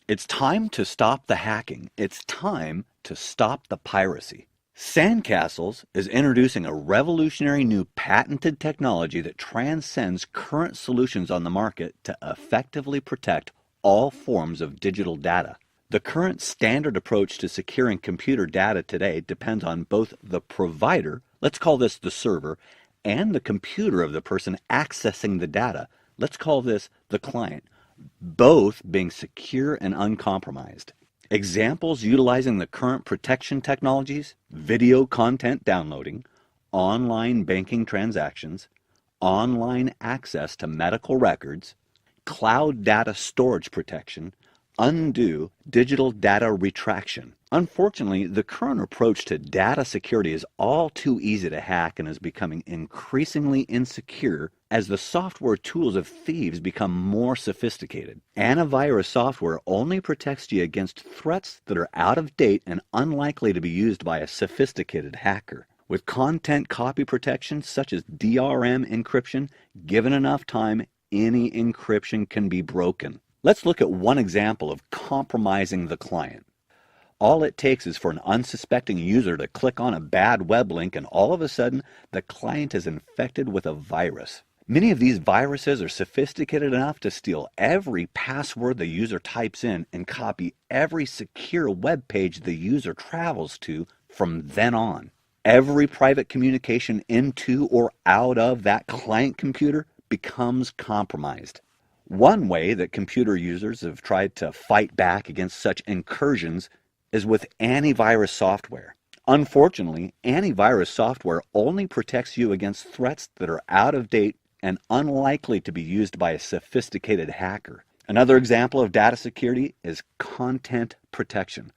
It's time to stop the hacking. It's time to stop the piracy. Sandcastles is introducing a revolutionary new patented technology that transcends current solutions on the market to effectively protect all forms of digital data. The current standard approach to securing computer data today depends on both the provider, let's call this the server, and the computer of the person accessing the data, let's call this the client, both being secure and uncompromised. Examples utilizing the current protection technologies: video content downloading, online banking transactions, online access to medical records, cloud data storage protection, undue digital data retraction. Unfortunately, the current approach to data security is all too easy to hack and is becoming increasingly insecure as the software tools of thieves become more sophisticated. Antivirus software only protects you against threats that are out of date and unlikely to be used by a sophisticated hacker. With content copy protection such as DRM encryption, given enough time, any encryption can be broken. Let's look at one example of compromising the client. All it takes is for an unsuspecting user to click on a bad web link and all of a sudden the client is infected with a virus. Many of these viruses are sophisticated enough to steal every password the user types in and copy every secure web page the user travels to from then on. Every private communication into or out of that client computer becomes compromised. One way that computer users have tried to fight back against such incursions is with antivirus software. Unfortunately, antivirus software only protects you against threats that are out of date and unlikely to be used by a sophisticated hacker. Another example of data security is content protection.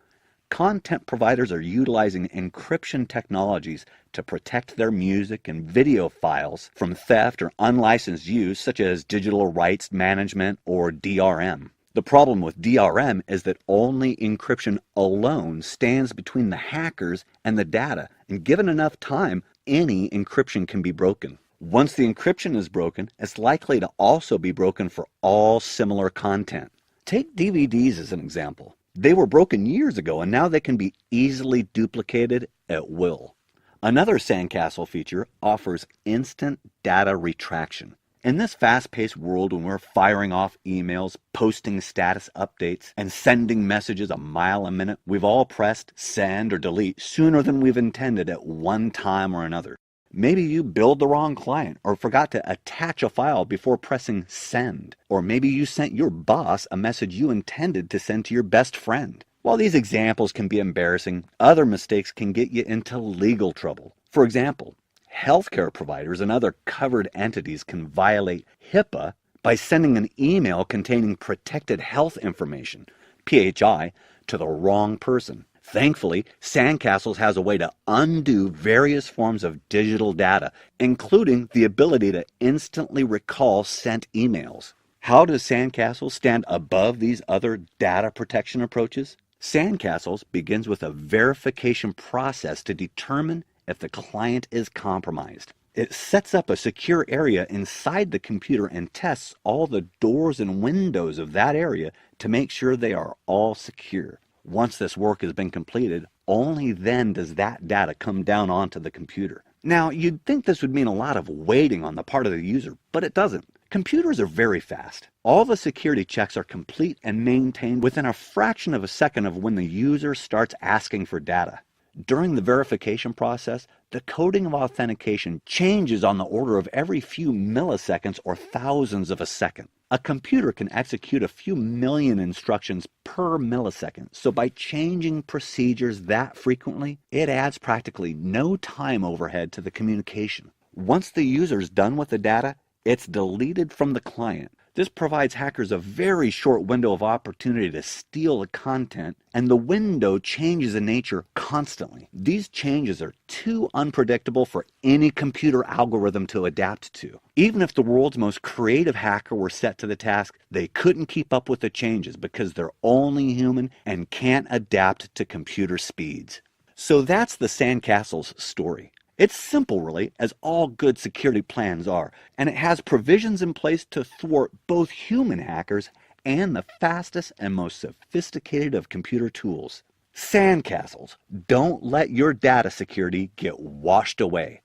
Content providers are utilizing encryption technologies to protect their music and video files from theft or unlicensed use, such as digital rights management or DRM. The problem with DRM is that only encryption alone stands between the hackers and the data, and given enough time, any encryption can be broken. Once the encryption is broken, it's likely to also be broken for all similar content. Take DVDs as an example. They were broken years ago, and now they can be easily duplicated at will. Another Sandcastle feature offers instant data retraction. In this fast-paced world when we're firing off emails, posting status updates, and sending messages a mile a minute, we've all pressed send or delete sooner than we've intended at one time or another. Maybe you billed the wrong client or forgot to attach a file before pressing send. Or maybe you sent your boss a message you intended to send to your best friend. While these examples can be embarrassing, other mistakes can get you into legal trouble. For example, healthcare providers and other covered entities can violate HIPAA by sending an email containing protected health information, PHI, to the wrong person. Thankfully, Sandcastles has a way to undo various forms of digital data, including the ability to instantly recall sent emails. How does Sandcastles stand above these other data protection approaches? Sandcastles begins with a verification process to determine if the client is compromised. It sets up a secure area inside the computer and tests all the doors and windows of that area to make sure they are all secure. Once this work has been completed, only then does that data come down onto the computer. Now, you'd think this would mean a lot of waiting on the part of the user, but it doesn't. Computers are very fast. All the security checks are complete and maintained within a fraction of a second of when the user starts asking for data. During the verification process, the coding of authentication changes on the order of every few milliseconds or thousandths of a second. A computer can execute a few million instructions per millisecond, so by changing procedures that frequently, it adds practically no time overhead to the communication. Once the user is done with the data, it's deleted from the client. This provides hackers a very short window of opportunity to steal the content, and the window changes in nature constantly. These changes are too unpredictable for any computer algorithm to adapt to. Even if the world's most creative hacker were set to the task, they couldn't keep up with the changes because they're only human and can't adapt to computer speeds. So that's the Sandcastles story. It's simple, really, as all good security plans are, and it has provisions in place to thwart both human hackers and the fastest and most sophisticated of computer tools. Sandcastles. Don't let your data security get washed away.